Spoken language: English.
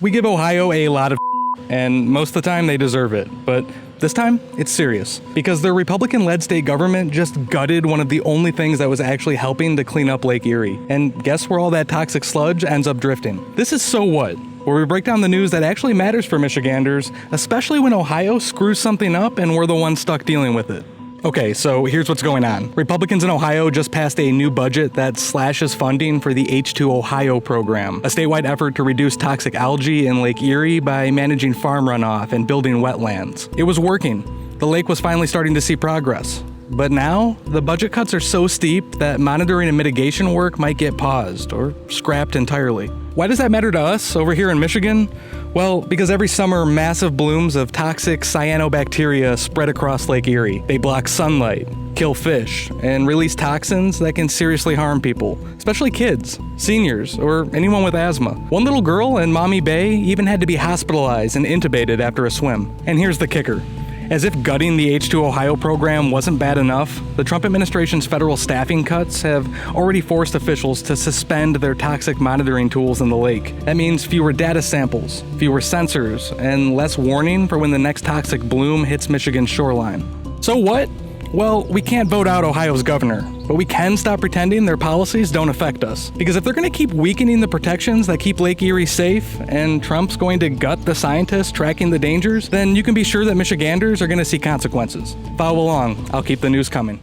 We give Ohio a lot of and most of the time they deserve it, but this time it's serious because their Republican-led state government just gutted one of the only things that was actually helping to clean up Lake Erie. And guess where all that toxic sludge ends up drifting? This is So What?, where we break down the news that actually matters for Michiganders, especially when Ohio screws something up and we're the ones stuck dealing with it. Okay, so here's what's going on. Republicans in Ohio just passed a new budget that slashes funding for the H2 Ohio program, a statewide effort to reduce toxic algae in Lake Erie by managing farm runoff and building wetlands. It was working. The lake was finally starting to see progress. But now, the budget cuts are so steep that monitoring and mitigation work might get paused or scrapped entirely. Why does that matter to us over here in Michigan? Well, because every summer, massive blooms of toxic cyanobacteria spread across Lake Erie. They block sunlight, kill fish, and release toxins that can seriously harm people, especially kids, seniors, or anyone with asthma. One little girl in Maumee Bay even had to be hospitalized and intubated after a swim. And here's the kicker. As if gutting the H2 Ohio program wasn't bad enough, the Trump administration's federal staffing cuts have already forced officials to suspend their toxic monitoring tools in the lake. That means fewer data samples, fewer sensors, and less warning for when the next toxic bloom hits Michigan's shoreline. So what? Well, we can't vote out Ohio's governor, but we can stop pretending their policies don't affect us. Because if they're going to keep weakening the protections that keep Lake Erie safe, and Trump's going to gut the scientists tracking the dangers, then you can be sure that Michiganders are going to see consequences. Follow along. I'll keep the news coming.